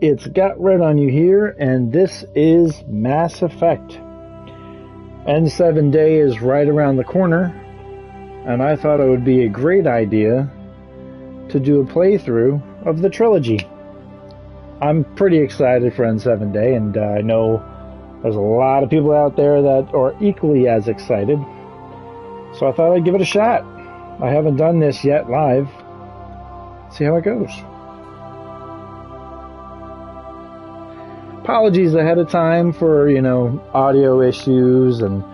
it's Got Red on You here, and this is Mass Effect. N7 Day is right around the corner, and I thought it would be a great idea to do a playthrough of the trilogy. I'm pretty excited for N7 Day, and I know there's a lot of people out there that are equally as excited, so I thought I'd give it a shot. I haven't done this yet live. See how it goes. Apologies ahead of time for, audio issues and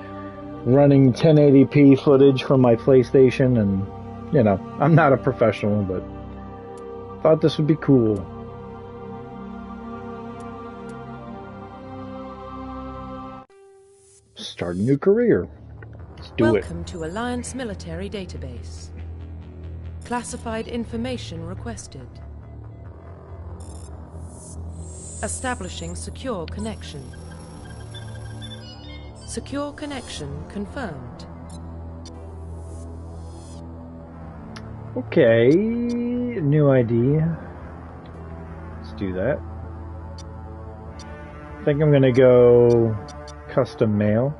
running 1080p footage from my PlayStation, and, I'm not a professional, but thought this would be cool. Start a new career. Let's do it. Welcome to Alliance Military Database. Classified information requested. Establishing secure connection. Secure connection confirmed. Okay, new ID. Let's do that. I think I'm gonna go custom mail.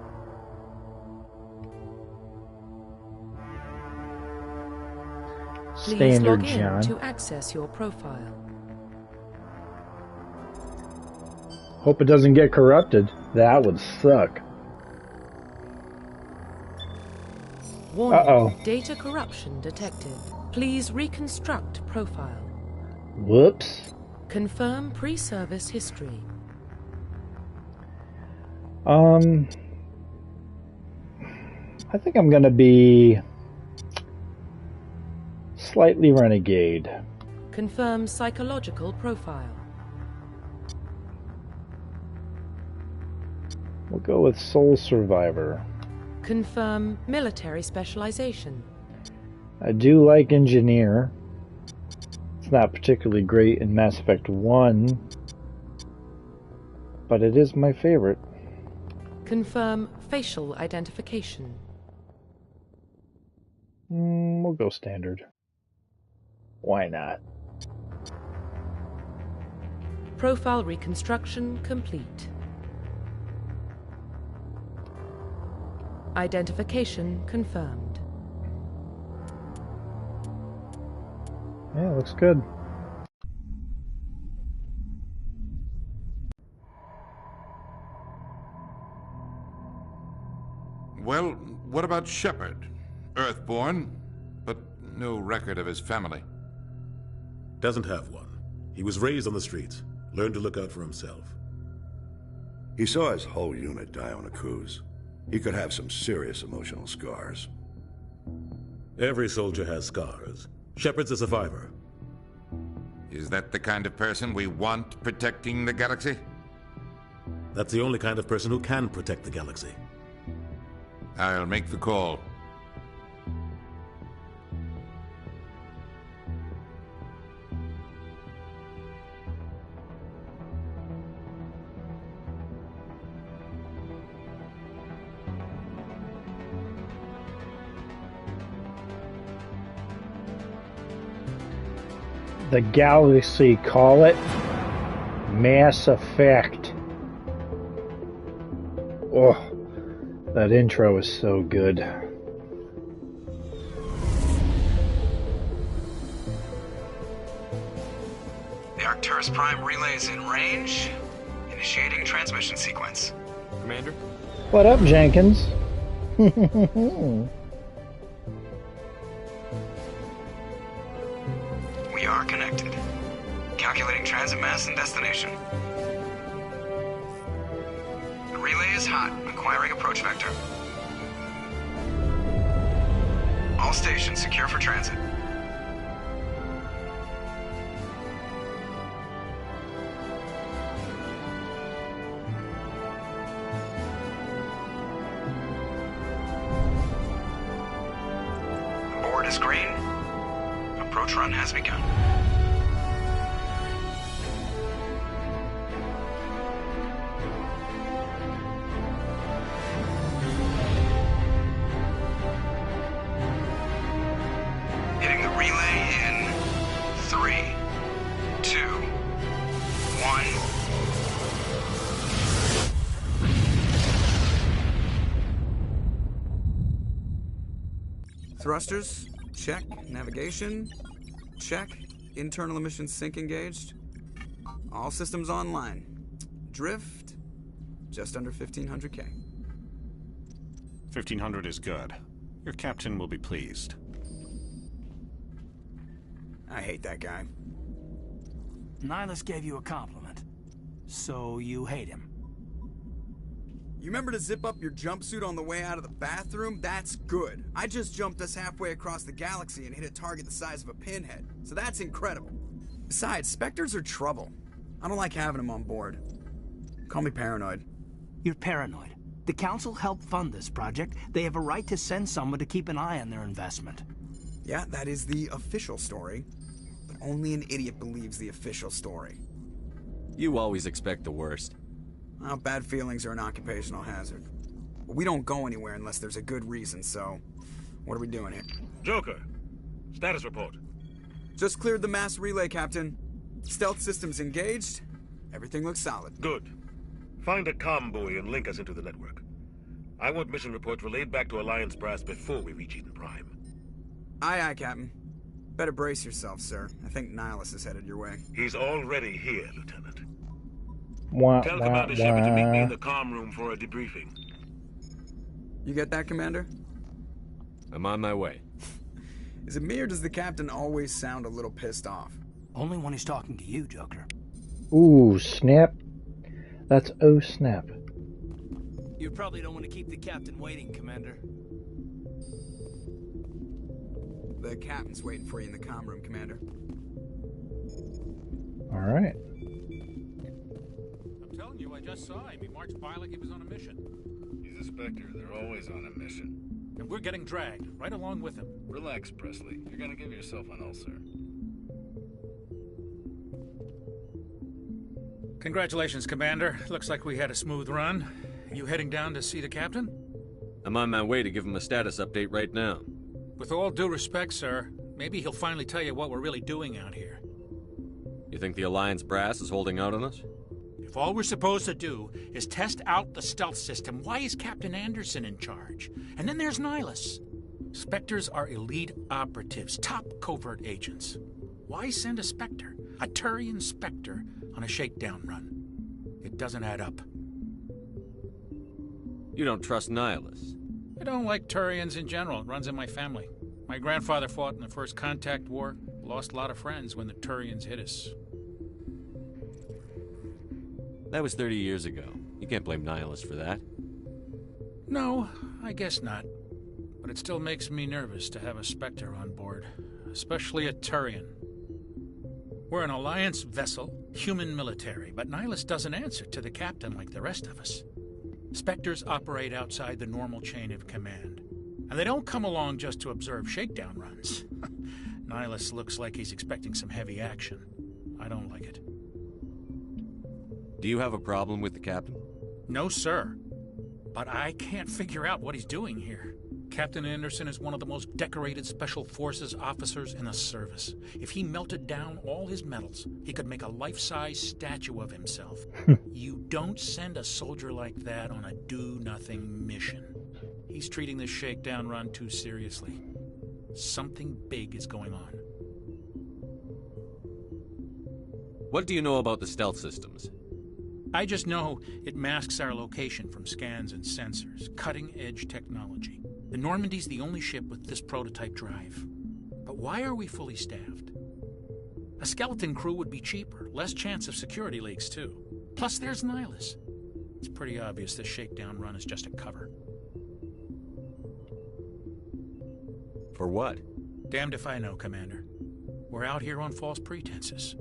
Please Standard log in John. to access your profile. Hope it doesn't get corrupted. That would suck. Warning, Uh-oh. data corruption detected. Please reconstruct profile. Whoops. Confirm pre-service history. I think I'm gonna be slightly renegade. Confirm psychological profile. We'll go with Soul Survivor. Confirm military specialization. I do like Engineer. It's not particularly great in Mass Effect 1, but it is my favorite. Confirm facial identification. We'll go Standard. Why not? Profile reconstruction complete. Identification confirmed. Yeah, looks good. Well, what about Shepard? Earthborn, but no record of his family. Doesn't have one. He was raised on the streets, learned to look out for himself. He saw his whole unit die on a cruise. He could have some serious emotional scars. Every soldier has scars. Shepard's a survivor. Is that the kind of person we want protecting the galaxy? That's the only kind of person who can protect the galaxy. I'll make the call. The galaxy call it Mass Effect. Oh, that intro is so good. The Arcturus Prime relay is in range. Initiating transmission sequence. Commander? What up, Jenkins? We are connected. Calculating transit mass and destination. The relay is hot, acquiring approach vector. All stations secure for transit. The board is green. Approach run has begun. Hitting the relay in 3, 2, 1. Thrusters, check. Navigation, check. Internal emissions sync engaged. All systems online. Drift, just under 1,500K. 1,500 is good. Your captain will be pleased. I hate that guy. Nihilus gave you a compliment. So you hate him. You remember to zip up your jumpsuit on the way out of the bathroom? That's good. I just jumped us halfway across the galaxy and hit a target the size of a pinhead. So that's incredible. Besides, Spectres are trouble. I don't like having them on board. Call me paranoid. You're paranoid. The Council helped fund this project. They have a right to send someone to keep an eye on their investment. Yeah, that is the official story. But only an idiot believes the official story. You always expect the worst. Well, bad feelings are an occupational hazard. But we don't go anywhere unless there's a good reason, so... what are we doing here? Joker, status report. Just cleared the mass relay, Captain. Stealth systems engaged. Everything looks solid. Good. Find a comm buoy and link us into the network. I want mission reports relayed back to Alliance Brass before we reach Eden Prime. Aye, aye, Captain. Better brace yourself, sir. I think Nihilus is headed your way. He's already here, Lieutenant. Wah, Tell wah, Commander Shepard to meet me in wah. the comm room for a debriefing. You get that, Commander? I'm on my way. Is it me or does the Captain always sound a little pissed off? Only when he's talking to you, Joker. Ooh, snap. That's oh snap. You probably don't want to keep the Captain waiting, Commander. The Captain's waiting for you in the comm room, Commander. Alright. I'm telling you, I just saw him. He marched by like he was on a mission. He's a Spectre. They're always on a mission. And we're getting dragged, right along with him. Relax, Presley. You're gonna give yourself an ulcer. Congratulations, Commander. Looks like we had a smooth run. You heading down to see the Captain? I'm on my way to give him a status update right now. With all due respect, sir, maybe he'll finally tell you what we're really doing out here. You think the Alliance Brass is holding out on us? If all we're supposed to do is test out the stealth system, why is Captain Anderson in charge? And then there's Nihilus. Spectres are elite operatives, top covert agents. Why send a Spectre, a Turian Spectre, on a shakedown run? It doesn't add up. You don't trust Nihilus? I don't like Turians in general. It runs in my family. My grandfather fought in the First Contact War, lost a lot of friends when the Turians hit us. That was 30 years ago. You can't blame Nihilus for that. No, I guess not. But it still makes me nervous to have a Spectre on board, especially a Turian. We're an Alliance vessel, human military, but Nihilus doesn't answer to the Captain like the rest of us. Spectres operate outside the normal chain of command, and they don't come along just to observe shakedown runs. Nihilus looks like he's expecting some heavy action. I don't like it. Do you have a problem with the Captain? No, sir. But I can't figure out what he's doing here. Captain Anderson is one of the most decorated Special Forces officers in the service. If he melted down all his medals, he could make a life-size statue of himself. You don't send a soldier like that on a do-nothing mission. He's treating this shakedown run too seriously. Something big is going on. What do you know about the stealth systems? I just know it masks our location from scans and sensors. Cutting-edge technology. The Normandy's the only ship with this prototype drive. But why are we fully staffed? A skeleton crew would be cheaper, less chance of security leaks too. Plus there's Nihilus. It's pretty obvious this shakedown run is just a cover. For what? Damned if I know, Commander. We're out here on false pretenses.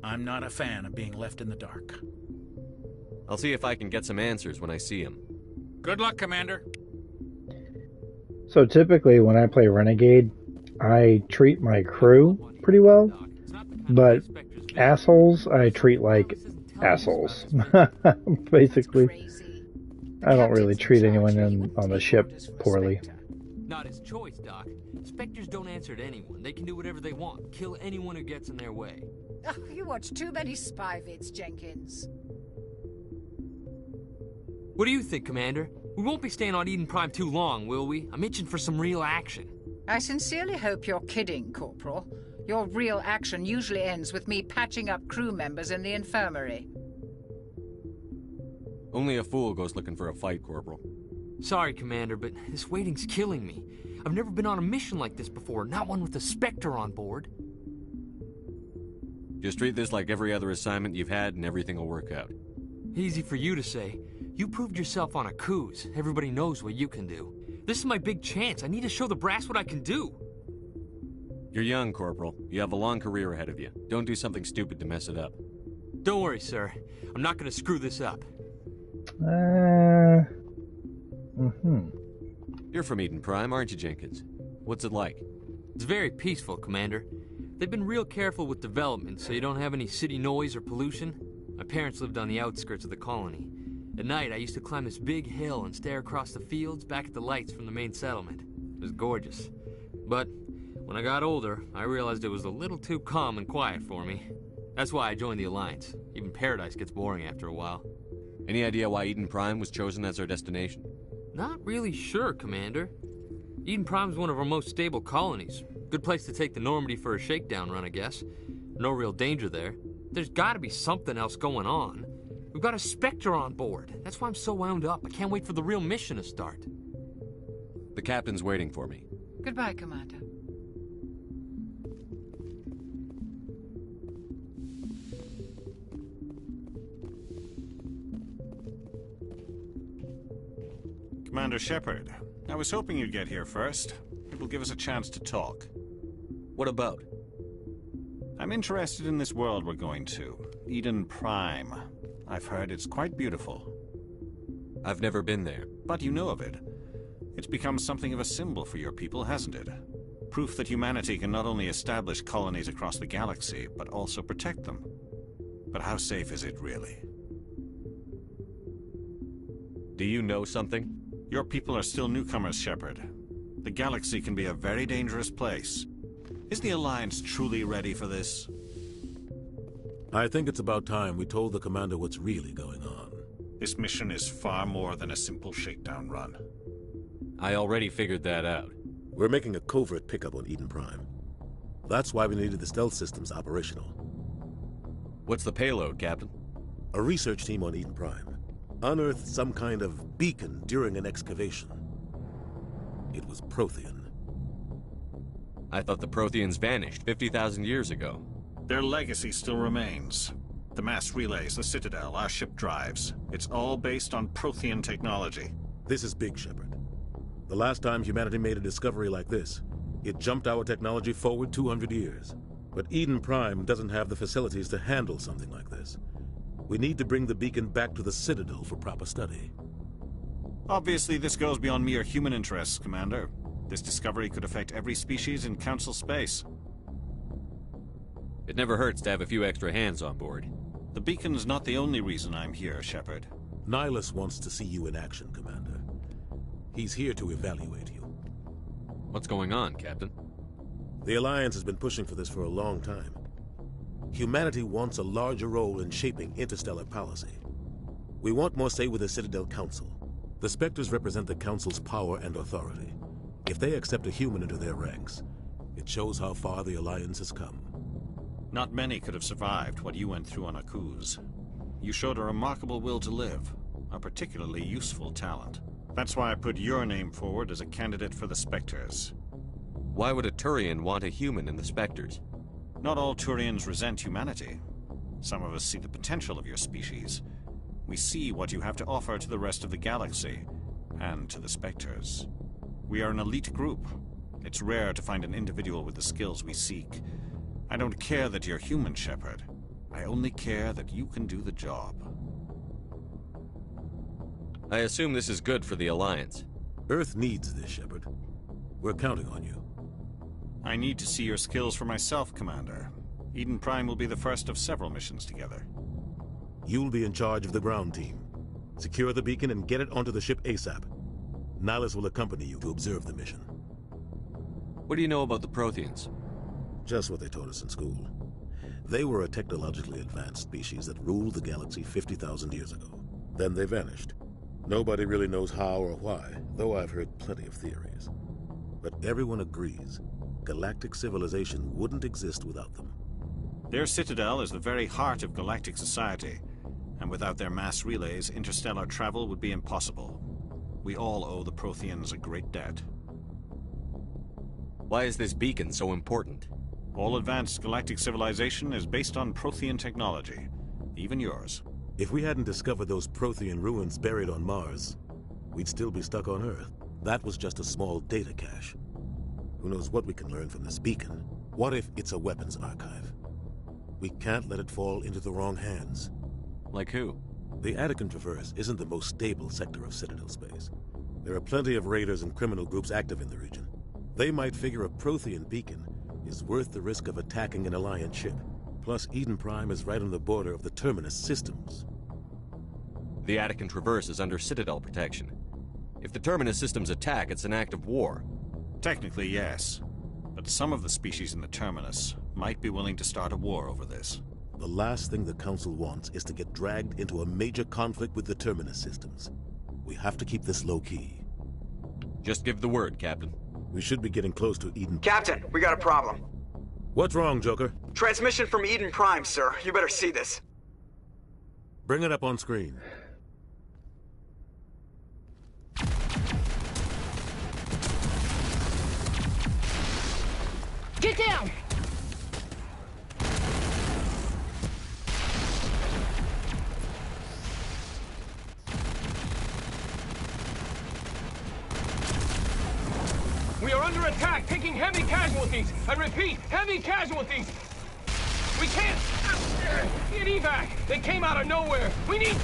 I'm not a fan of being left in the dark. I'll see if I can get some answers when I see him. Good luck, Commander. So typically when I play Renegade, I treat my crew pretty well, but assholes I treat like assholes. Basically, I don't really treat anyone on the ship poorly. Not his choice, Doc. Spectres don't answer to anyone. They can do whatever they want, kill anyone who gets in their way. Oh, you watch too many spy vids, Jenkins. What do you think, Commander? We won't be staying on Eden Prime too long, will we? I'm itching for some real action. I sincerely hope you're kidding, Corporal. Your real action usually ends with me patching up crew members in the infirmary. Only a fool goes looking for a fight, Corporal. Sorry, Commander, but this waiting's killing me. I've never been on a mission like this before, not one with a Spectre on board. Just treat this like every other assignment you've had and everything will work out. Easy for you to say. You proved yourself on a cruise. Everybody knows what you can do. This is my big chance. I need to show the brass what I can do. You're young, Corporal. You have a long career ahead of you. Don't do something stupid to mess it up. Don't worry, sir. I'm not going to screw this up. You're from Eden Prime, aren't you, Jenkins? What's it like? It's very peaceful, Commander. They've been real careful with development, so you don't have any city noise or pollution. My parents lived on the outskirts of the colony. At night, I used to climb this big hill and stare across the fields back at the lights from the main settlement. It was gorgeous. But when I got older, I realized it was a little too calm and quiet for me. That's why I joined the Alliance. Even Paradise gets boring after a while. Any idea why Eden Prime was chosen as our destination? Not really sure, Commander. Eden Prime's one of our most stable colonies. Good place to take the Normandy for a shakedown run, I guess. No real danger there. There's gotta be something else going on. We've got a Spectre on board. That's why I'm so wound up. I can't wait for the real mission to start. The captain's waiting for me. Goodbye, Commander. Commander Shepard, I was hoping you'd get here first. It will give us a chance to talk. What about? I'm interested in this world we're going to, Eden Prime. I've heard it's quite beautiful. I've never been there. But you know of it. It's become something of a symbol for your people, hasn't it? Proof that humanity can not only establish colonies across the galaxy, but also protect them. But how safe is it, really? Do you know something? Your people are still newcomers, Shepard. The galaxy can be a very dangerous place. Is the Alliance truly ready for this? I think it's about time we told the Commander what's really going on. This mission is far more than a simple shakedown run. I already figured that out. We're making a covert pickup on Eden Prime. That's why we needed the stealth systems operational. What's the payload, Captain? A research team on Eden Prime unearthed some kind of beacon during an excavation. It was Prothean. I thought the Protheans vanished 50,000 years ago. Their legacy still remains. The mass relays, the Citadel, our ship drives. It's all based on Prothean technology. This is big, Shepard. The last time humanity made a discovery like this, it jumped our technology forward 200 years. But Eden Prime doesn't have the facilities to handle something like this. We need to bring the beacon back to the Citadel for proper study. Obviously, this goes beyond mere human interests, Commander. This discovery could affect every species in Council space. It never hurts to have a few extra hands on board. The beacon's not the only reason I'm here, Shepard. Nihilus wants to see you in action, Commander. He's here to evaluate you. What's going on, Captain? The Alliance has been pushing for this for a long time. Humanity wants a larger role in shaping interstellar policy. We want more say with the Citadel Council. The Spectres represent the Council's power and authority. If they accept a human into their ranks, it shows how far the Alliance has come. Not many could have survived what you went through on Akuz. You showed a remarkable will to live, a particularly useful talent. That's why I put your name forward as a candidate for the Spectres. Why would a Turian want a human in the Spectres? Not all Turians resent humanity. Some of us see the potential of your species. We see what you have to offer to the rest of the galaxy, and to the Spectres. We are an elite group. It's rare to find an individual with the skills we seek. I don't care that you're human, Shepard. I only care that you can do the job. I assume this is good for the Alliance. Earth needs this, Shepard. We're counting on you. I need to see your skills for myself, Commander. Eden Prime will be the first of several missions together. You'll be in charge of the ground team. Secure the beacon and get it onto the ship ASAP. Nihilus will accompany you to observe the mission. What do you know about the Protheans? Just what they taught us in school. They were a technologically advanced species that ruled the galaxy 50,000 years ago. Then they vanished. Nobody really knows how or why, though I've heard plenty of theories. But everyone agrees galactic civilization wouldn't exist without them. Their citadel is the very heart of galactic society, and without their mass relays, interstellar travel would be impossible. We all owe the Protheans a great debt. Why is this beacon so important? All advanced galactic civilization is based on Prothean technology, even yours. If we hadn't discovered those Prothean ruins buried on Mars, we'd still be stuck on Earth. That was just a small data cache. Who knows what we can learn from this beacon? What if it's a weapons archive? We can't let it fall into the wrong hands. Like who? The Attican Traverse isn't the most stable sector of Citadel space. There are plenty of raiders and criminal groups active in the region. They might figure a Prothean beacon is worth the risk of attacking an Alliance ship. Plus, Eden Prime is right on the border of the Terminus systems. The Attican Traverse is under Citadel protection. If the Terminus systems attack, it's an act of war. Technically, yes. But some of the species in the Terminus might be willing to start a war over this. The last thing the Council wants is to get dragged into a major conflict with the Terminus systems. We have to keep this low-key. Just give the word, Captain. We should be getting close to Eden. Captain, we got a problem. What's wrong, Joker? Transmission from Eden Prime, sir. You better see this. Bring it up on screen. Get down! We are under attack, taking heavy casualties. I repeat, heavy casualties. We can't get evac. They came out of nowhere. We need...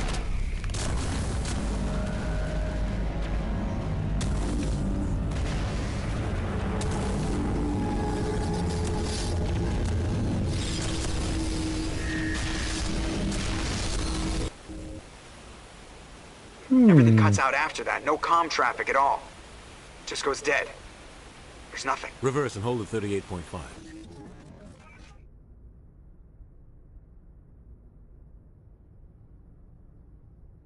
Everything cuts out after that. No comm traffic at all. Just goes dead. There's nothing. Reverse and hold at 38.5.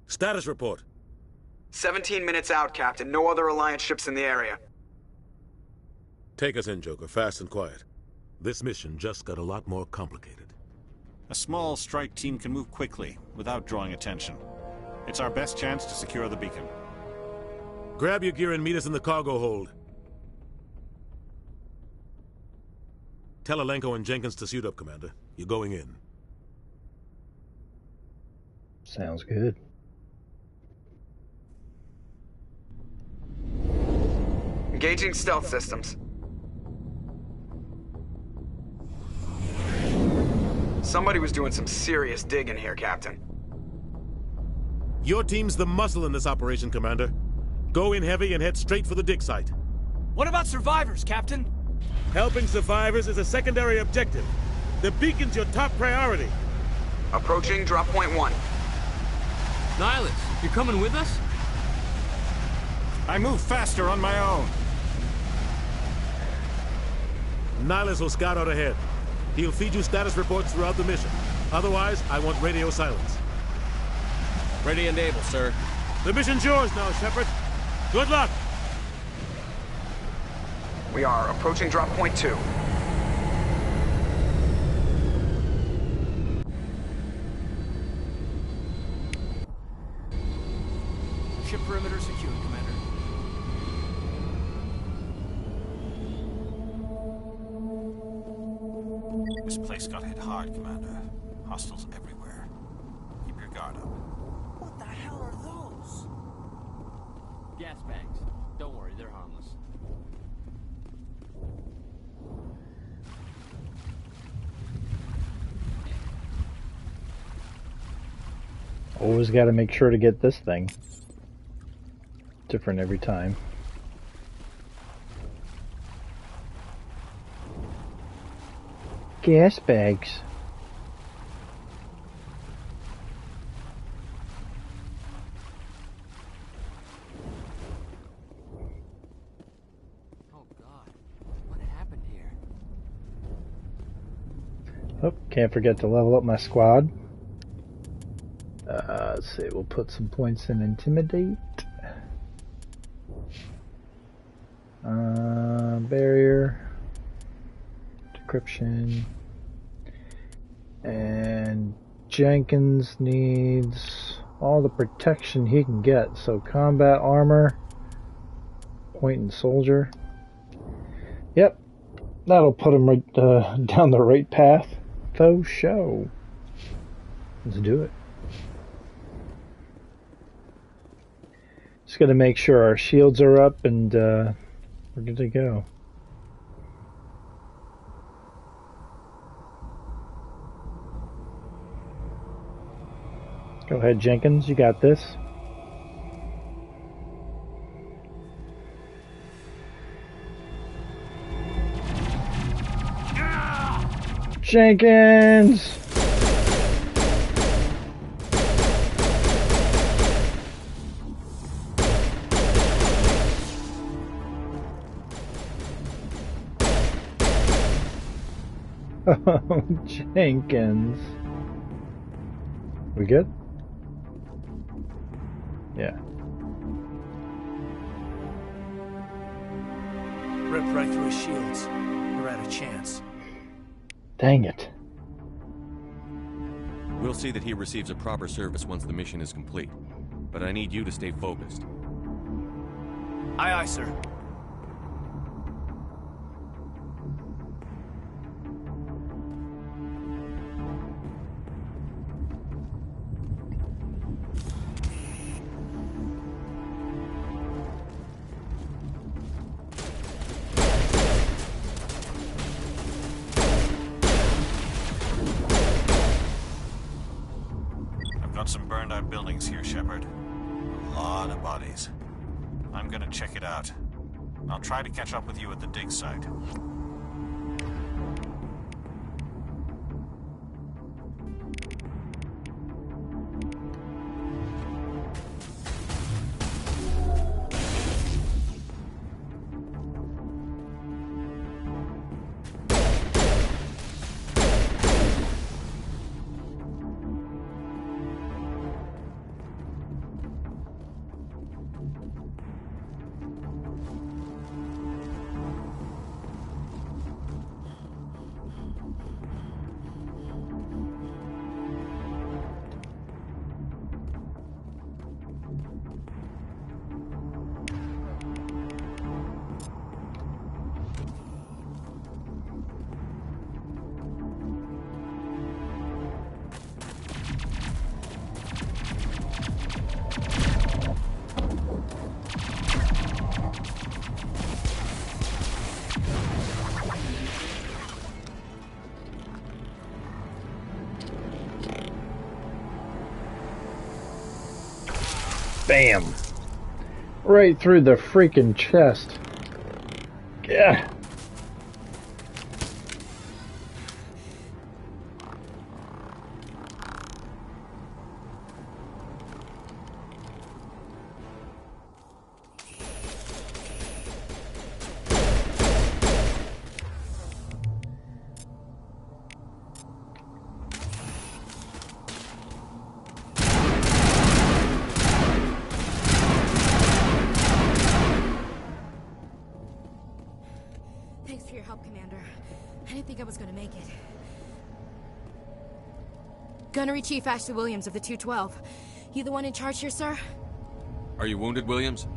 Status report. 17 minutes out, Captain. No other Alliance ships in the area. Take us in, Joker, fast and quiet. This mission just got a lot more complicated. A small strike team can move quickly, without drawing attention. It's our best chance to secure the beacon. Grab your gear and meet us in the cargo hold. Tell Alenko and Jenkins to suit up, Commander. You're going in. Sounds good. Engaging stealth systems. Somebody was doing some serious digging here, Captain. Your team's the muscle in this operation, Commander. Go in heavy and head straight for the dig site. What about survivors, Captain? Helping survivors is a secondary objective. The beacon's your top priority. Approaching drop point 1. Nihilus, you coming with us? I move faster on my own. Nihilus will scout out ahead. He'll feed you status reports throughout the mission. Otherwise, I want radio silence. Ready and able, sir. The mission's yours now, Shepard. Good luck! We are approaching drop point 2. Ship perimeter secured, Commander. This place got hit hard, Commander. Hostiles everywhere. Keep your guard up. What the hell are those? Gas bags. Don't worry, they're harmless. Always got to make sure to get this thing. Different every time. Gas bags. Oh God, what happened here? Oh, can't forget to level up my squad. Let's see, we'll put some points in Intimidate. Barrier. Decryption. And Jenkins needs all the protection he can get. So combat armor. Point and soldier. Yep. That'll put him right down the right path. Faux show. Let's do it. Just got to make sure our shields are up and we're good to go. Go ahead, Jenkins. You got this. Jenkins! Oh, Jenkins. We good? Yeah. Ripped right through his shields. We're out of chance. Dang it. We'll see that he receives a proper service once the mission is complete. But I need you to stay focused. Aye, aye, sir. Some burned out buildings here, Shepard. A lot of bodies. I'm gonna check it out. I'll try to catch up with you at the dig site. Bam! Right through the freaking chest. Yeah. Thanks for your help, Commander. I didn't think I was gonna make it. Gunnery Chief Ashley Williams of the 212. You the one in charge here, sir? Are you wounded, Williams?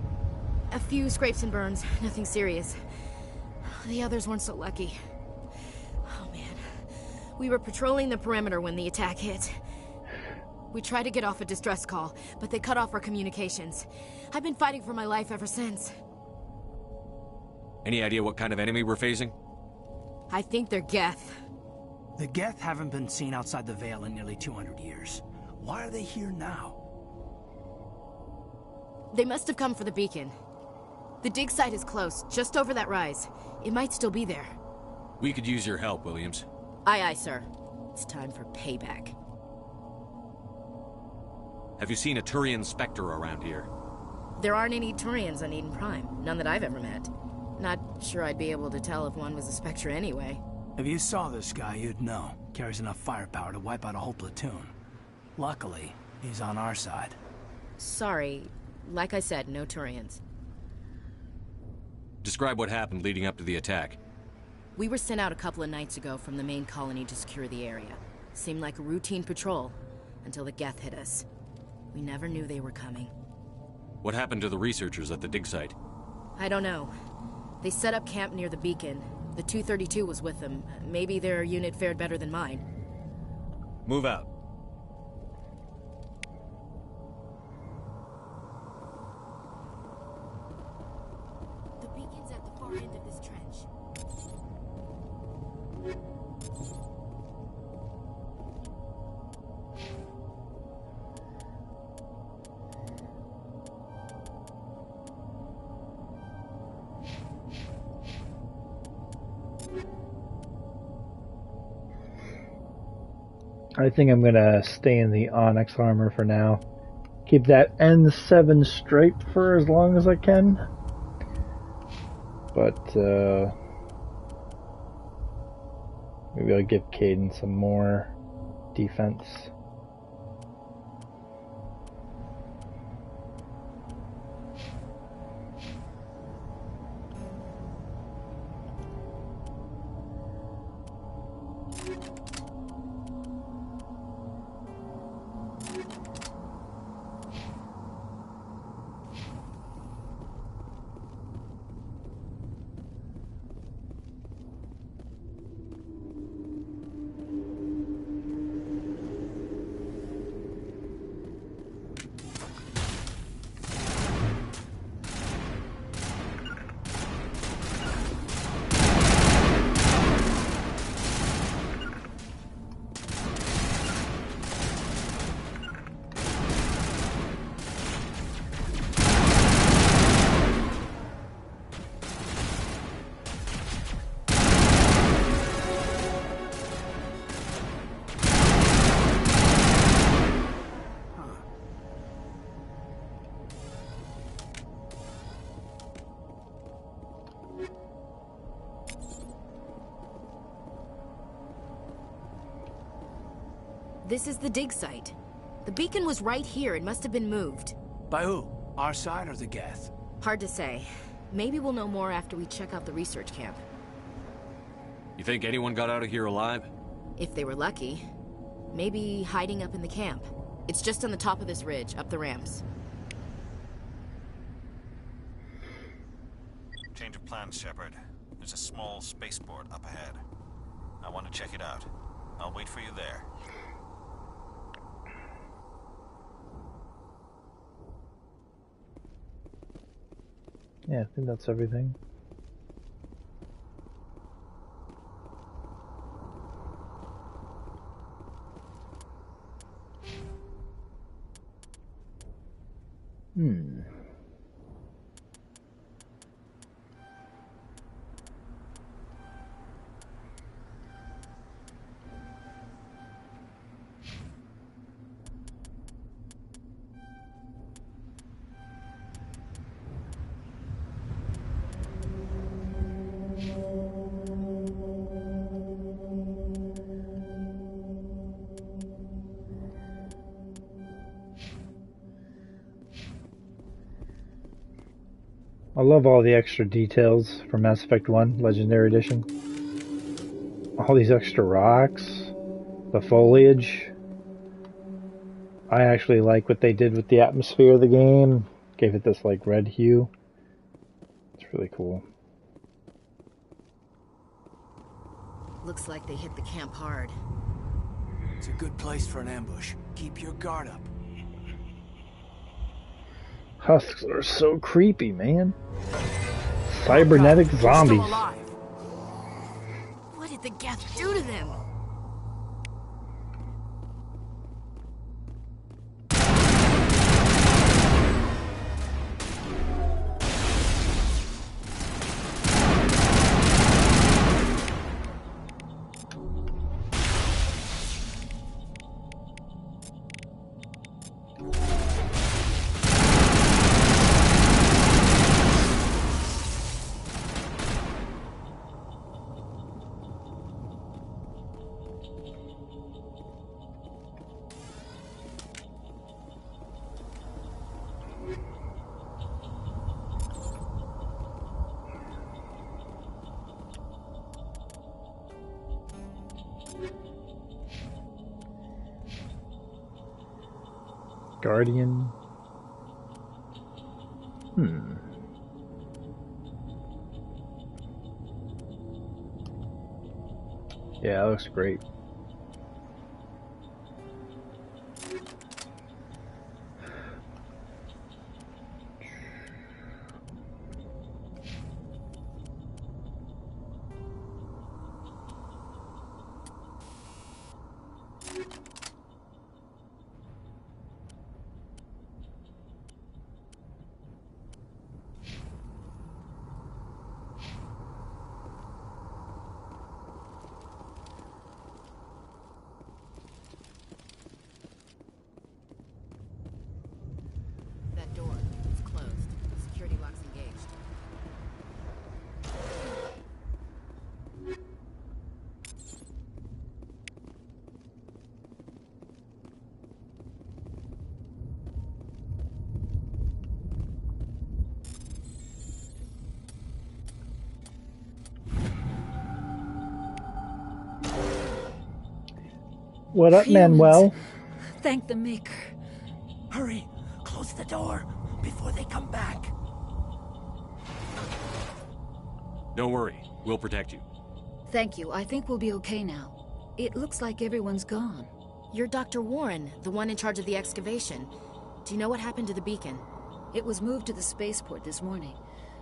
A few scrapes and burns. Nothing serious. The others weren't so lucky. Oh, man. We were patrolling the perimeter when the attack hit. We tried to get off a distress call, but they cut off our communications. I've been fighting for my life ever since. Any idea what kind of enemy we're facing? I think they're Geth. The Geth haven't been seen outside the Veil in nearly 200 years. Why are they here now? They must have come for the beacon. The dig site is close, just over that rise. It might still be there. We could use your help, Williams. Aye, aye, sir. It's time for payback. Have you seen a Turian Spectre around here? There aren't any Turians on Eden Prime. None that I've ever met. Not sure I'd be able to tell if one was a Spectre anyway. If you saw this guy, you'd know. Carries enough firepower to wipe out a whole platoon. Luckily, he's on our side. Sorry. Like I said, no Turians. Describe what happened leading up to the attack. We were sent out a couple of nights ago from the main colony to secure the area. Seemed like a routine patrol, until the Geth hit us. We never knew they were coming. What happened to the researchers at the dig site? I don't know. They set up camp near the beacon. The 232 was with them. Maybe their unit fared better than mine. Move out. The beacon's at the far end of this trench. I think I'm gonna stay in the Onyx armor for now. Keep that N7 stripe for as long as I can. But maybe I'll give Caden some more defense. This is the dig site. The beacon was right here. It must have been moved. By who? Our side or the Geth? Hard to say. Maybe we'll know more after we check out the research camp. You think anyone got out of here alive? If they were lucky. Maybe hiding up in the camp. It's just on the top of this ridge, up the ramps. Change of plans, Shepard. There's a small spaceport up ahead. I want to check it out. I'll wait for you there. Yeah, I think that's everything. I love all the extra details from Mass Effect 1 Legendary Edition. All these extra rocks, the foliage. I actually like what they did with the atmosphere of the game. Gave it this like red hue. It's really cool. Looks like they hit the camp hard. It's a good place for an ambush. Keep your guard up. Husks are so creepy, man. Cybernetic zombies. What did the Geth do to them? Guardian. Yeah, that looks great. That door is closed. Security lock's engaged. What up, Manuel? Thank the Maker. Hurry, close the door before they come back. Don't worry, we'll protect you. Thank you. I think we'll be okay now. It looks like everyone's gone. You're Dr. Warren, the one in charge of the excavation. Do you know what happened to the beacon? It was moved to the spaceport this morning.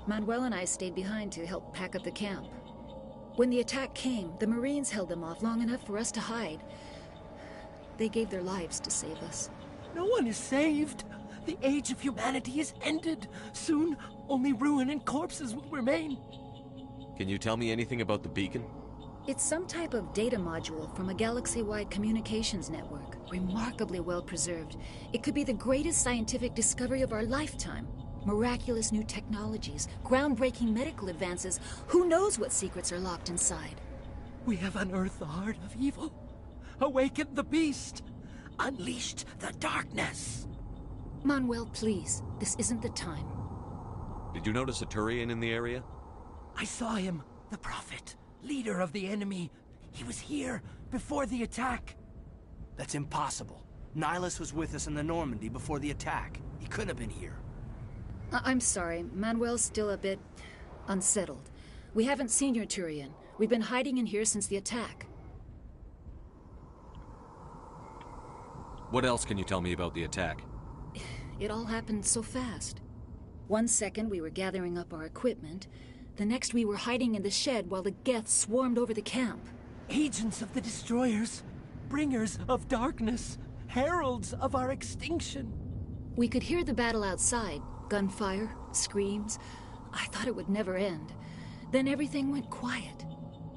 Manuel and I stayed behind to help pack up the camp. When the attack came, the Marines held them off long enough for us to hide. They gave their lives to save us. No one is saved. The age of humanity is ended. Soon, only ruin and corpses will remain. Can you tell me anything about the beacon? It's some type of data module from a galaxy-wide communications network. Remarkably well preserved. It could be the greatest scientific discovery of our lifetime. Miraculous new technologies, groundbreaking medical advances. Who knows what secrets are locked inside? We have unearthed the heart of evil. Awakened the beast. Unleashed the darkness. Manuel, please. This isn't the time. Did you notice a Turian in the area? I saw him. The Prophet. Leader of the enemy. He was here before the attack. That's impossible. Nihilus was with us in the Normandy before the attack. He couldn't have been here. I'm sorry. Manuel's still a bit unsettled. We haven't seen your Turian. We've been hiding in here since the attack. What else can you tell me about the attack? It all happened so fast. 1 second we were gathering up our equipment. The next we were hiding in the shed while the Geth swarmed over the camp. Agents of the Destroyers. Bringers of darkness. Heralds of our extinction. We could hear the battle outside. Gunfire, screams. I thought it would never end. Then everything went quiet.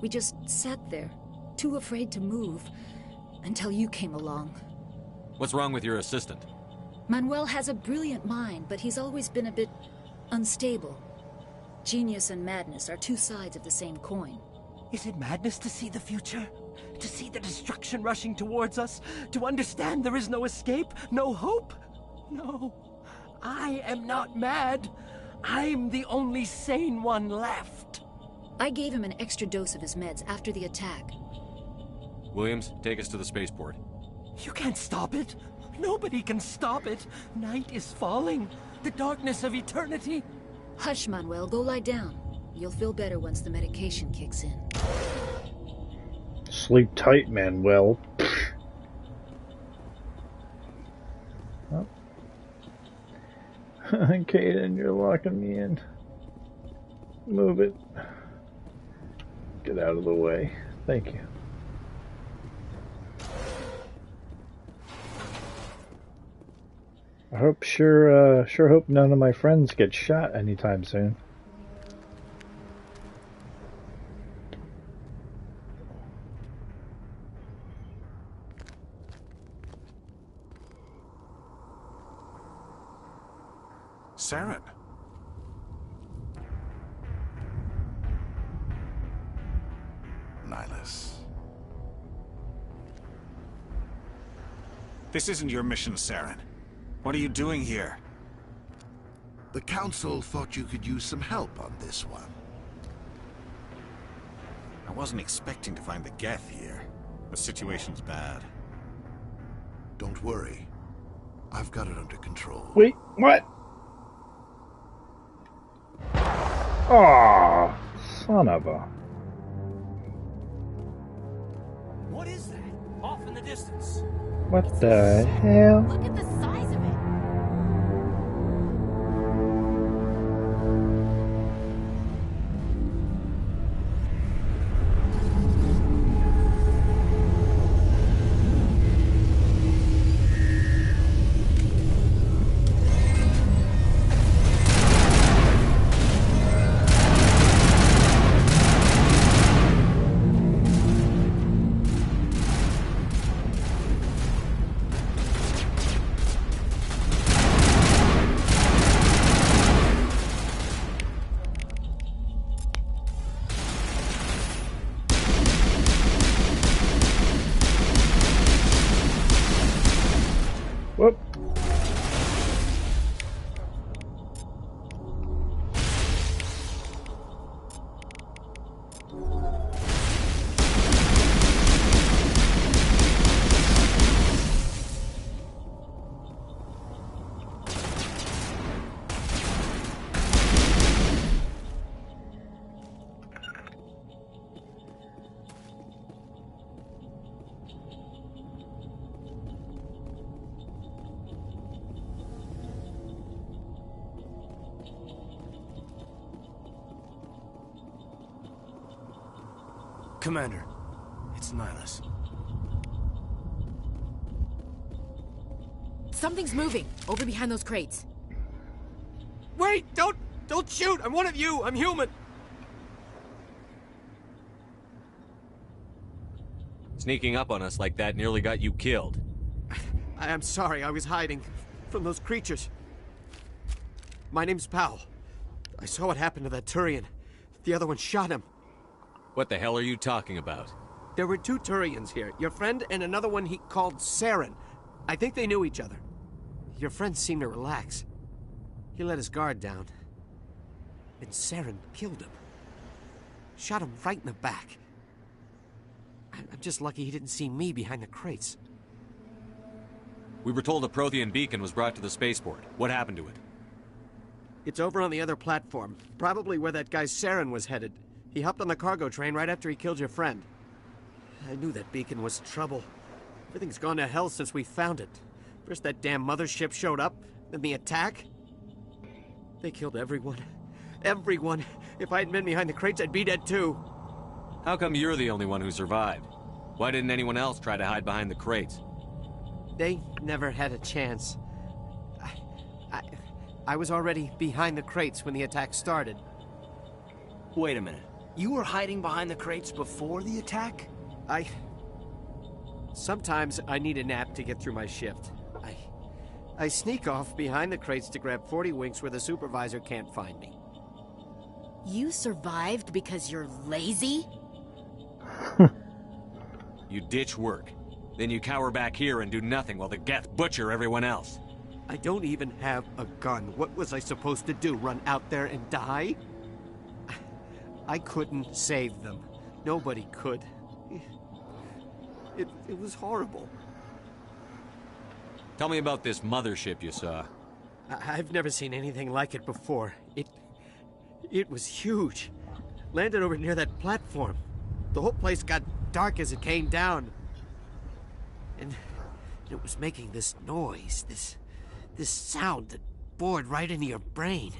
We just sat there, too afraid to move, until you came along. What's wrong with your assistant? Manuel has a brilliant mind, but he's always been a bit unstable. Genius and madness are two sides of the same coin. Is it madness to see the future? To see the destruction rushing towards us? To understand there is no escape? No hope? No. I am not mad. I'm the only sane one left. I gave him an extra dose of his meds after the attack. Williams, take us to the spaceport. You can't stop it. Nobody can stop it. Night is falling. The darkness of eternity. Hush, Manuel. Go lie down. You'll feel better once the medication kicks in. Sleep tight, Manuel. Oh. Kaden, you're locking me in. Move it. Get out of the way. Thank you. I hope sure hope none of my friends get shot anytime soon. Saren. Nihilus. This isn't your mission, Saren. What are you doing here? The Council thought you could use some help on this one. I wasn't expecting to find the Geth here. The situation's bad. Don't worry. I've got it under control. Wait, what? Aw, son of a... What is that? Off in the distance. What the hell? Look at the size of it. Whoop. Commander, it's Nihilus. Something's moving over behind those crates. Wait! Don't shoot! I'm one of you! I'm human! Sneaking up on us like that nearly got you killed. I'm sorry, I was hiding from those creatures. My name's Powell. I saw what happened to that Turian. The other one shot him. What the hell are you talking about? There were two Turians here. Your friend and another one he called Saren. I think they knew each other. Your friend seemed to relax. He let his guard down. And Saren killed him. Shot him right in the back. I'm just lucky he didn't see me behind the crates. We were told a Prothean beacon was brought to the spaceport. What happened to it? It's over on the other platform. Probably where that guy Saren was headed. He hopped on the cargo train right after he killed your friend. I knew that beacon was trouble. Everything's gone to hell since we found it. First that damn mothership showed up, then the attack. They killed everyone. Everyone. If I hadn't been behind the crates, I'd be dead too. How come you're the only one who survived? Why didn't anyone else try to hide behind the crates? They never had a chance. I was already behind the crates when the attack started. Wait a minute. You were hiding behind the crates before the attack? Sometimes I need a nap to get through my shift. I sneak off behind the crates to grab 40 winks where the supervisor can't find me. You survived because you're lazy? You ditch work. Then you cower back here and do nothing while the Geth butcher everyone else. I don't even have a gun. What was I supposed to do? Run out there and die? I couldn't save them. Nobody could. It was horrible. Tell me about this mothership you saw. I've never seen anything like it before. It was huge. Landed over near that platform. The whole place got dark as it came down. And it was making this noise, this sound that bored right into your brain.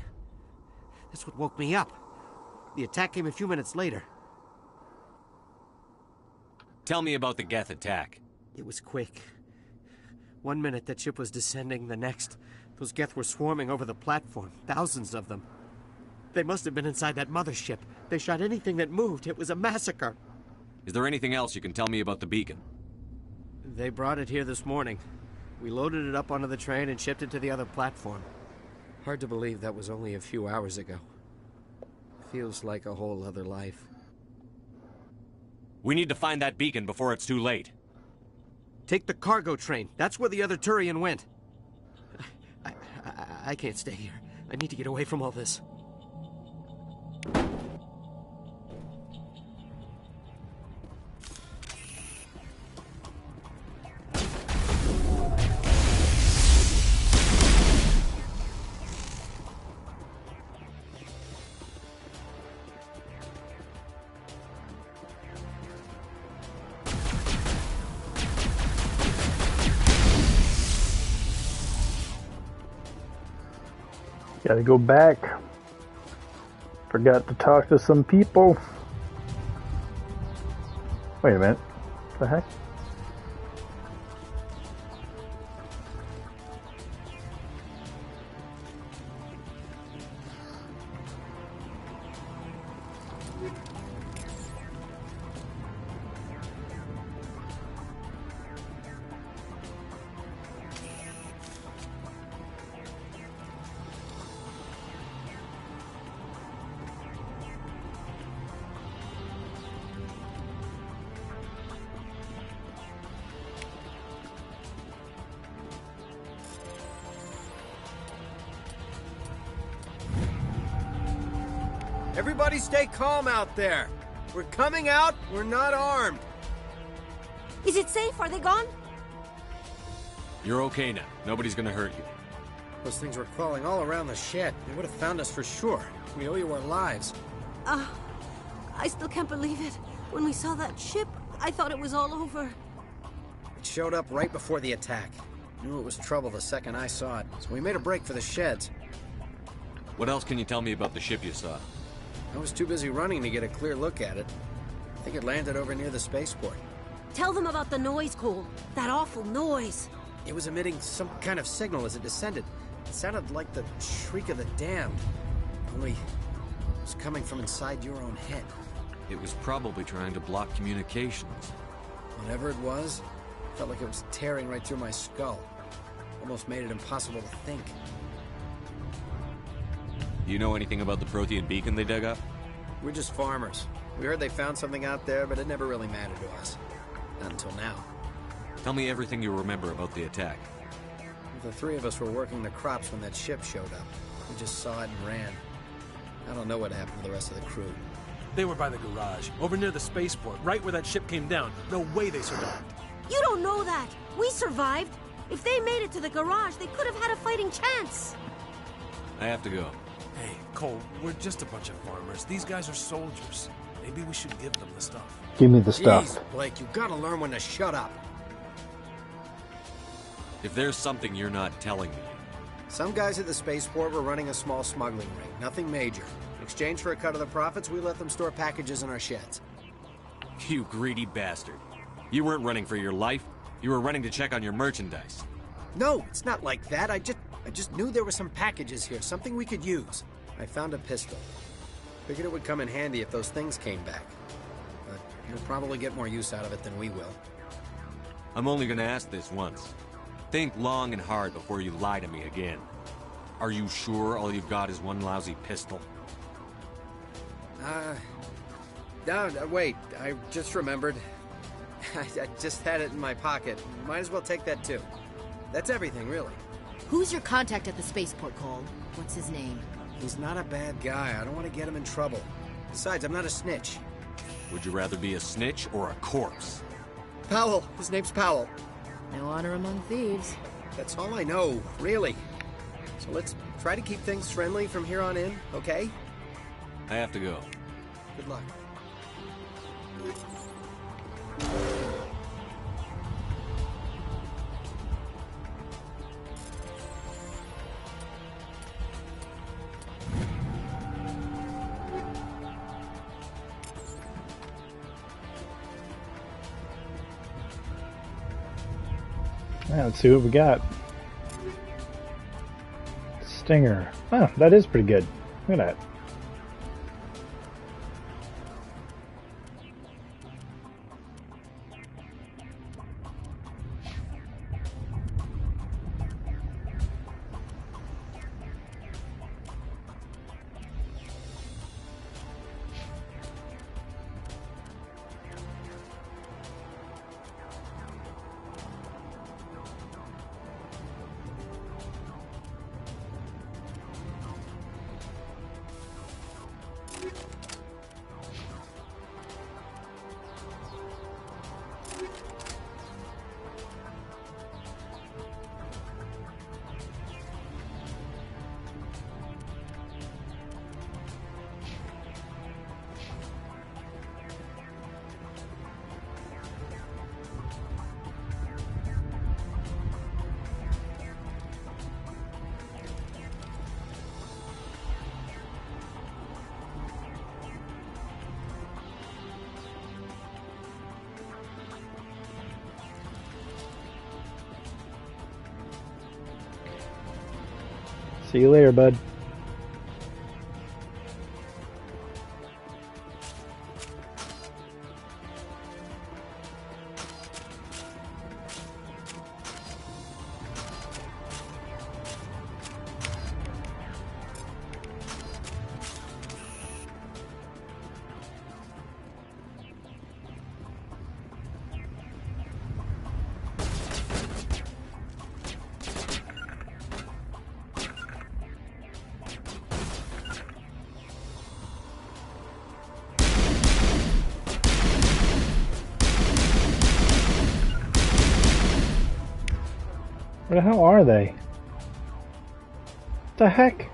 That's what woke me up. The attack came a few minutes later. Tell me about the Geth attack. It was quick. 1 minute that ship was descending, the next, those Geth were swarming over the platform, thousands of them. They must have been inside that mothership. They shot anything that moved. It was a massacre. Is there anything else you can tell me about the beacon? They brought it here this morning. We loaded it up onto the train and shipped it to the other platform. Hard to believe that was only a few hours ago. Feels like a whole other life. We need to find that beacon before it's too late. Take the cargo train. That's where the other Turian went. I can't stay here. I need to get away from all this. Gotta go back. Forgot to talk to some people. Wait a minute. What the heck? Everybody stay calm out there. We're coming out, we're not armed. Is it safe? Are they gone? You're okay now. Nobody's gonna hurt you. Those things were crawling all around the shed. They would have found us for sure. We owe you our lives. I still can't believe it. When we saw that ship, I thought it was all over. It showed up right before the attack. Knew it was trouble the second I saw it, so we made a break for the sheds. What else can you tell me about the ship you saw? I was too busy running to get a clear look at it. I think it landed over near the spaceport. Tell them about the noise, Cole. That awful noise. It was emitting some kind of signal as it descended. It sounded like the shriek of the damned. Only it was coming from inside your own head. It was probably trying to block communications. Whatever it was, felt like it was tearing right through my skull. Almost made it impossible to think. Do you know anything about the Prothean beacon they dug up? We're just farmers. We heard they found something out there, but it never really mattered to us. Not until now. Tell me everything you remember about the attack. The three of us were working the crops when that ship showed up. We just saw it and ran. I don't know what happened to the rest of the crew. They were by the garage, over near the spaceport, right where that ship came down. No way they survived. You don't know that. We survived. If they made it to the garage, they could have had a fighting chance. I have to go. Hey, Cole, we're just a bunch of farmers. These guys are soldiers. Maybe we should give them the stuff. Give me the stuff. Jeez, Blake, you gotta learn when to shut up. If there's something you're not telling me... Some guys at the spaceport were running a small smuggling ring. Nothing major. In exchange for a cut of the profits, we let them store packages in our sheds. You greedy bastard. You weren't running for your life. You were running to check on your merchandise. No, it's not like that. I just knew there were some packages here, something we could use. I found a pistol. Figured it would come in handy if those things came back. But you'll probably get more use out of it than we will. I'm only gonna ask this once. Think long and hard before you lie to me again. Are you sure all you've got is one lousy pistol? No, wait. I just remembered. I just had it in my pocket. Might as well take that too. That's everything, really. Who's your contact at the spaceport, Cole? What's his name? He's not a bad guy. I don't want to get him in trouble. Besides, I'm not a snitch. Would you rather be a snitch or a corpse? Powell. His name's Powell. No honor among thieves. That's all I know, really. So let's try to keep things friendly from here on in, okay? I have to go. Good luck. Now, let's see what we got. Stinger. Oh, that is pretty good. Look at that. See you later, bud. Where the hell are they? What the heck?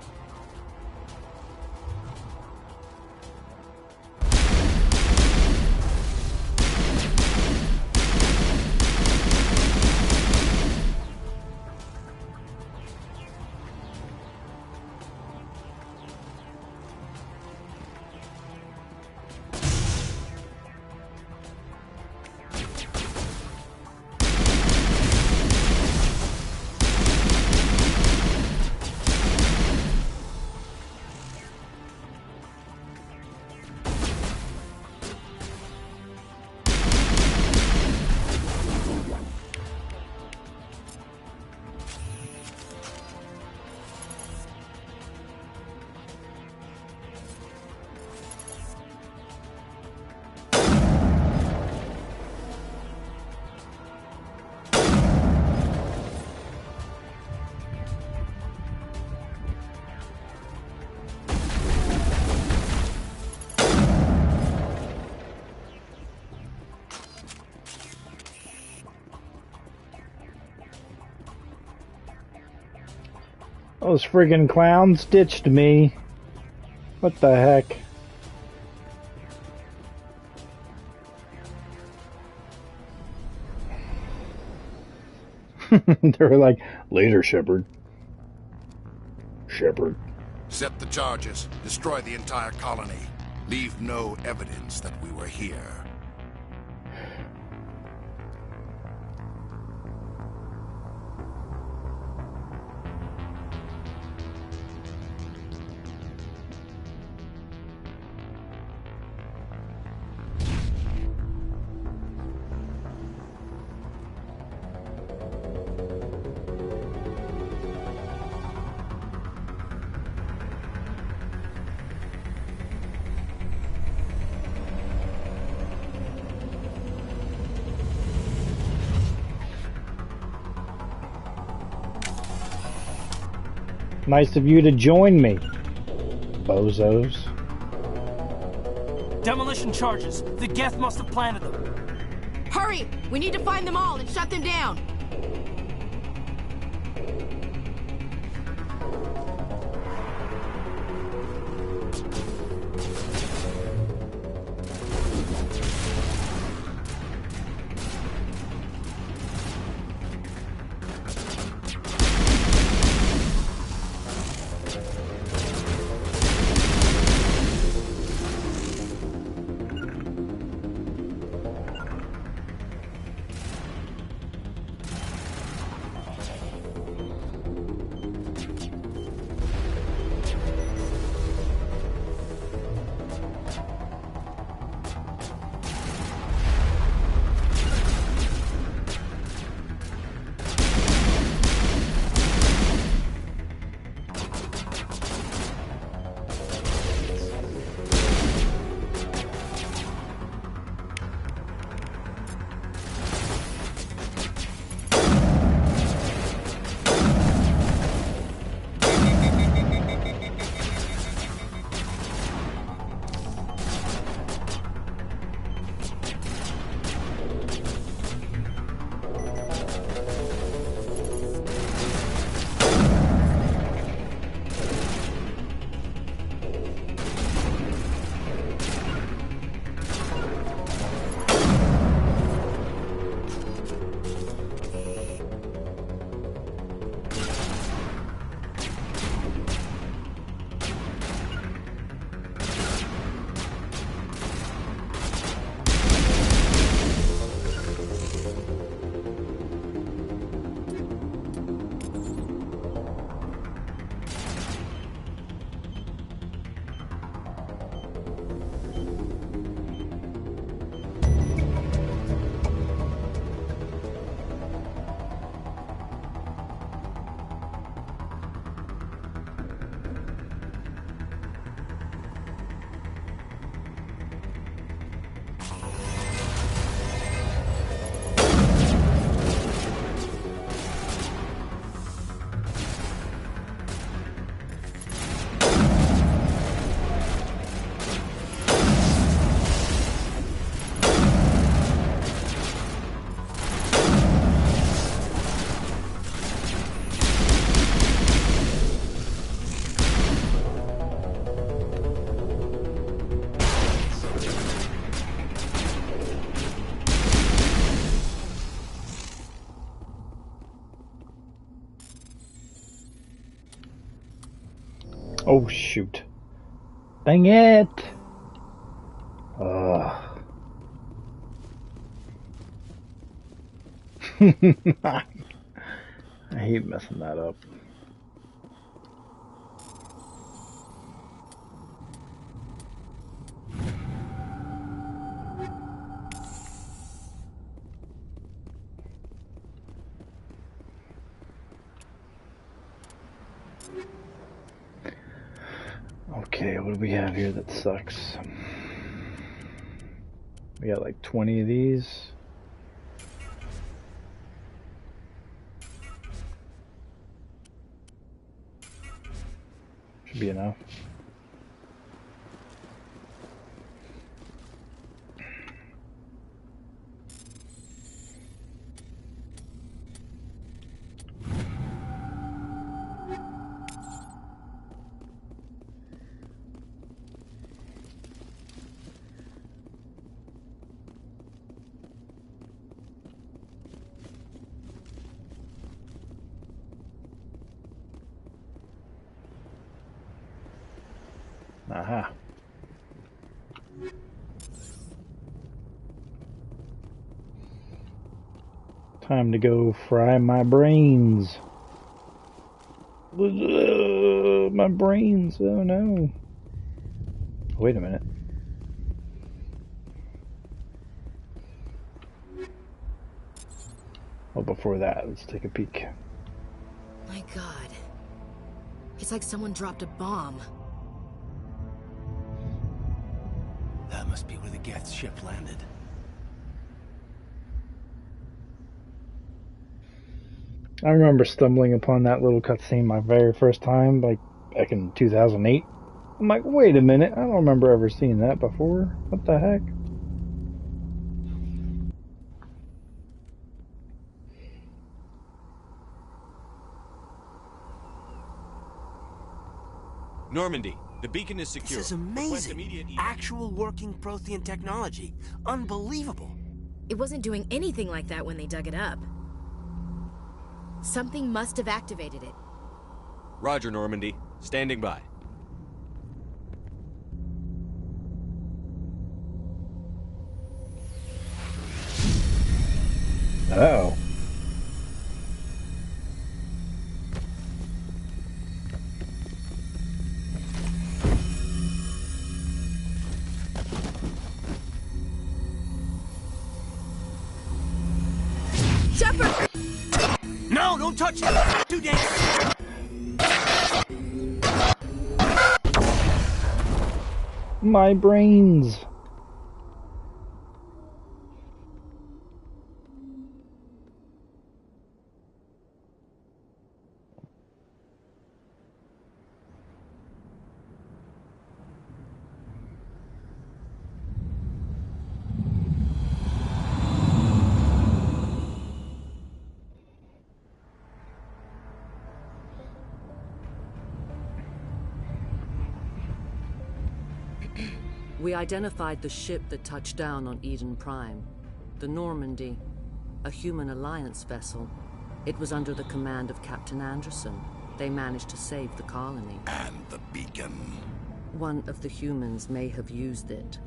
Those friggin' clowns ditched me. What the heck? They were like, later, Shepard. Shepard. Set the charges. Destroy the entire colony. Leave no evidence that we were here. Nice of you to join me, bozos. Demolition charges. The Geth must have planted them. Hurry! We need to find them all and shut them down. Oh, shoot. Dang it! Ugh. I hate messing that up. Okay, what do we have here that sucks? We got like 20 of these. Should be enough. Aha. Time to go fry my brains. My brains, oh no. Wait a minute. Well, before that, let's take a peek. My God. It's like someone dropped a bomb. That must be where the Geth ship landed. I remember stumbling upon that little cutscene my very first time, like back in 2008. I'm like, wait a minute, I don't remember ever seeing that before. What the heck? Normandy, the beacon is secure. This is amazing. Actual working Prothean technology. Unbelievable. It wasn't doing anything like that when they dug it up. Something must have activated it. Roger, Normandy. Standing by. Uh-oh. Shepard! No, don't touch it! Too dangerous! My brains. We identified the ship that touched down on Eden Prime. The Normandy, a human alliance vessel. It was under the command of Captain Anderson. They managed to save the colony. And the beacon. One of the humans may have used it.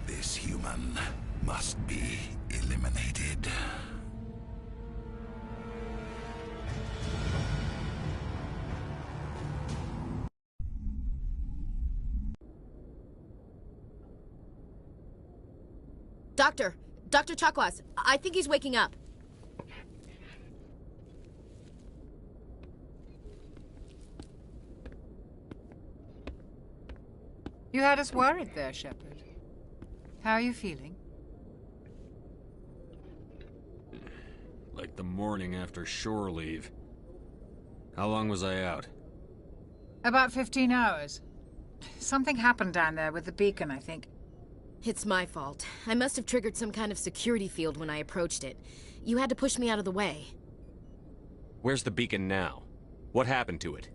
This human must be eliminated. Dr. Chakwas, I think he's waking up. You had us worried there, Shepard. How are you feeling? Like the morning after shore leave. How long was I out? About 15 hours. Something happened down there with the beacon, I think. It's my fault. I must have triggered some kind of security field when I approached it. You had to push me out of the way. Where's the beacon now? What happened to it?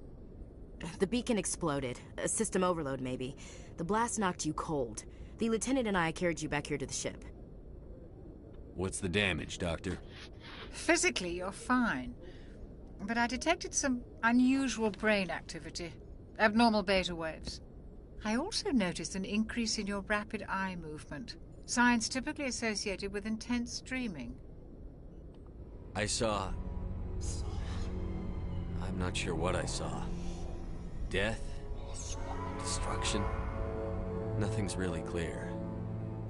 The beacon exploded. A system overload, maybe. The blast knocked you cold. The lieutenant and I carried you back here to the ship. What's the damage, Doctor? Physically, you're fine. But I detected some unusual brain activity. Abnormal beta waves. I also noticed an increase in your rapid eye movement. Signs typically associated with intense dreaming. I saw... I'm not sure what I saw. Death? Destruction? Nothing's really clear.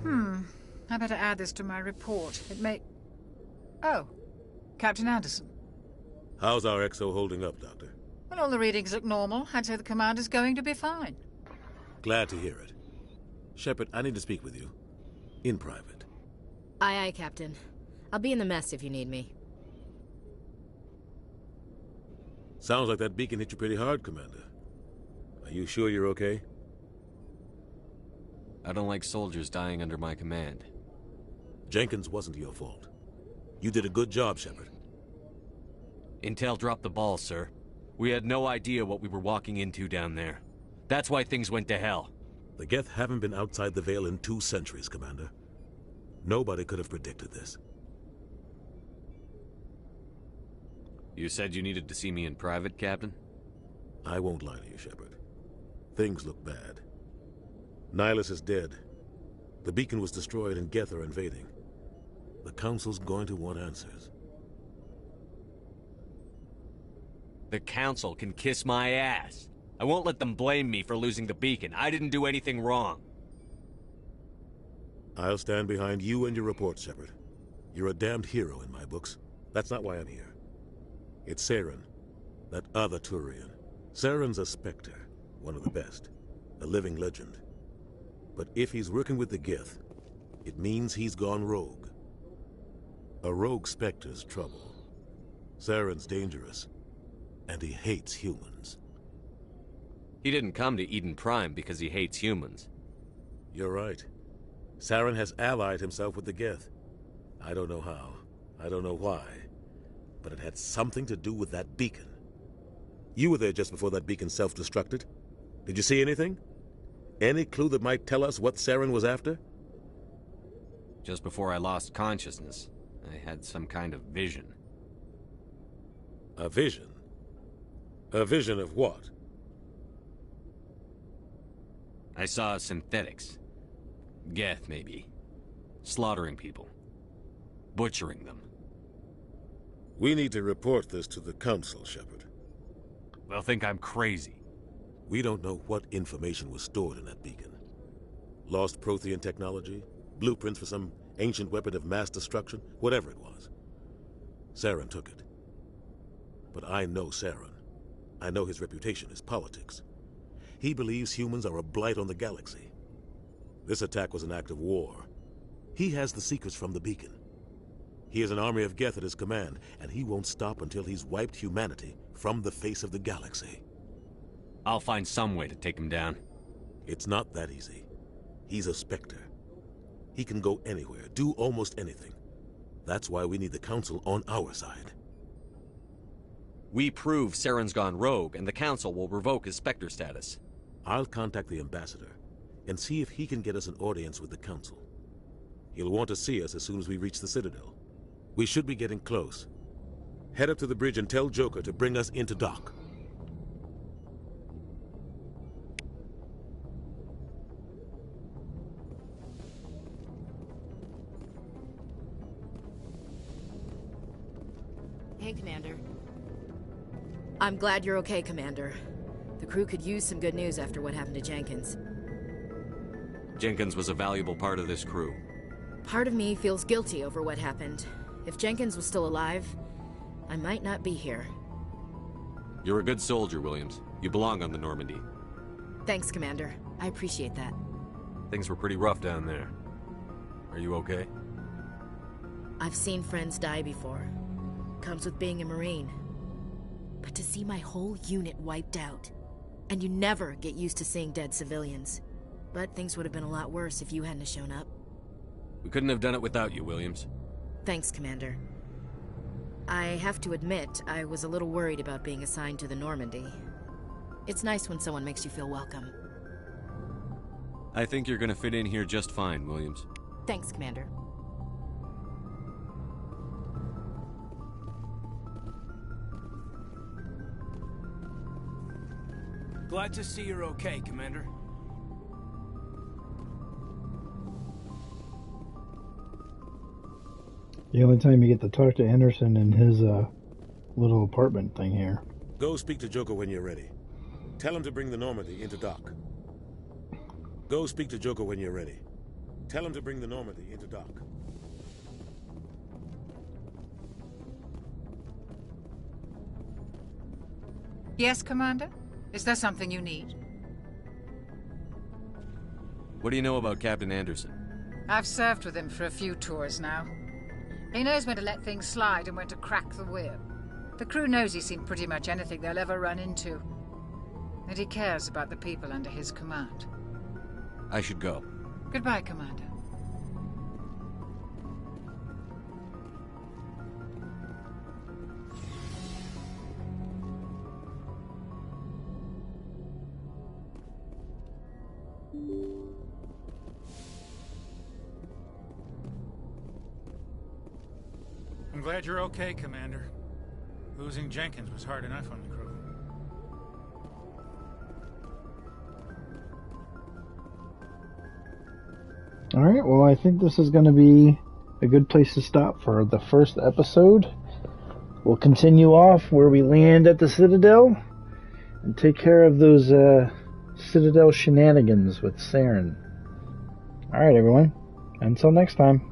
I better add this to my report. It may... Oh, Captain Anderson. How's our XO holding up, Doctor? Well, all the readings look normal. I'd say the commander's going to be fine. Glad to hear it. Shepard, I need to speak with you. In private. Aye, aye, Captain. I'll be in the mess if you need me. Sounds like that beacon hit you pretty hard, Commander. Are you sure you're okay? I don't like soldiers dying under my command. Jenkins wasn't your fault. You did a good job, Shepard. Intel dropped the ball, sir. We had no idea what we were walking into down there. That's why things went to hell. The Geth haven't been outside the Veil in 2 centuries, Commander. Nobody could have predicted this. You said you needed to see me in private, Captain? I won't lie to you, Shepard. Things look bad. Nihilus is dead. The beacon was destroyed and Geth are invading. The Council's going to want answers. The Council can kiss my ass. I won't let them blame me for losing the beacon. I didn't do anything wrong. I'll stand behind you and your report, Shepard. You're a damned hero in my books. That's not why I'm here. It's Saren, that other Turian. Saren's a Spectre, one of the best, a living legend. But if he's working with the Geth, it means he's gone rogue. A rogue Spectre's trouble. Saren's dangerous, and he hates humans. He didn't come to Eden Prime because he hates humans. You're right. Saren has allied himself with the Geth. I don't know how. I don't know why. But it had something to do with that beacon. You were there just before that beacon self-destructed. Did you see anything? Any clue that might tell us what Saren was after? Just before I lost consciousness, I had some kind of vision. A vision? A vision of what? I saw synthetics. Geth, maybe. Slaughtering people. Butchering them. We need to report this to the Council, Shepard. They'll think I'm crazy. We don't know what information was stored in that beacon. Lost Prothean technology? Blueprints for some ancient weapon of mass destruction? Whatever it was. Saren took it. But I know Saren. I know his reputation is politics. He believes humans are a blight on the galaxy. This attack was an act of war. He has the secrets from the beacon. He has an army of Geth at his command, and he won't stop until he's wiped humanity from the face of the galaxy. I'll find some way to take him down. It's not that easy. He's a Spectre. He can go anywhere, do almost anything. That's why we need the Council on our side. We prove Saren's gone rogue, and the Council will revoke his Spectre status. I'll contact the Ambassador and see if he can get us an audience with the Council. He'll want to see us as soon as we reach the Citadel. We should be getting close. Head up to the bridge and tell Joker to bring us into dock. Hey, Commander. I'm glad you're okay, Commander. The crew could use some good news after what happened to Jenkins. Jenkins was a valuable part of this crew. Part of me feels guilty over what happened. If Jenkins was still alive, I might not be here. You're a good soldier, Williams. You belong on the Normandy. Thanks, Commander. I appreciate that. Things were pretty rough down there. Are you okay? I've seen friends die before. Comes with being a Marine. But to see my whole unit wiped out, and you never get used to seeing dead civilians. But things would have been a lot worse if you hadn't shown up. We couldn't have done it without you, Williams. Thanks, Commander. I have to admit, I was a little worried about being assigned to the Normandy. It's nice when someone makes you feel welcome. I think you're gonna fit in here just fine, Williams. Thanks, Commander. Glad to see you're okay, Commander. The only time you get to talk to Anderson in his little apartment thing here. Go speak to Joker when you're ready. Tell him to bring the Normandy into dock. Go speak to Joker when you're ready. Tell him to bring the Normandy into dock. Yes, Commander? Is there something you need? What do you know about Captain Anderson? I've served with him for a few tours now. He knows when to let things slide and when to crack the whip. The crew knows he's seen pretty much anything they'll ever run into. And he cares about the people under his command. I should go. Goodbye, Commander. I'm glad you're okay, Commander. Losing Jenkins was hard enough on the crew. Alright, well I think this is going to be a good place to stop for the first episode. We'll continue off where we land at the Citadel and take care of those Citadel shenanigans with Saren. Alright everyone, until next time.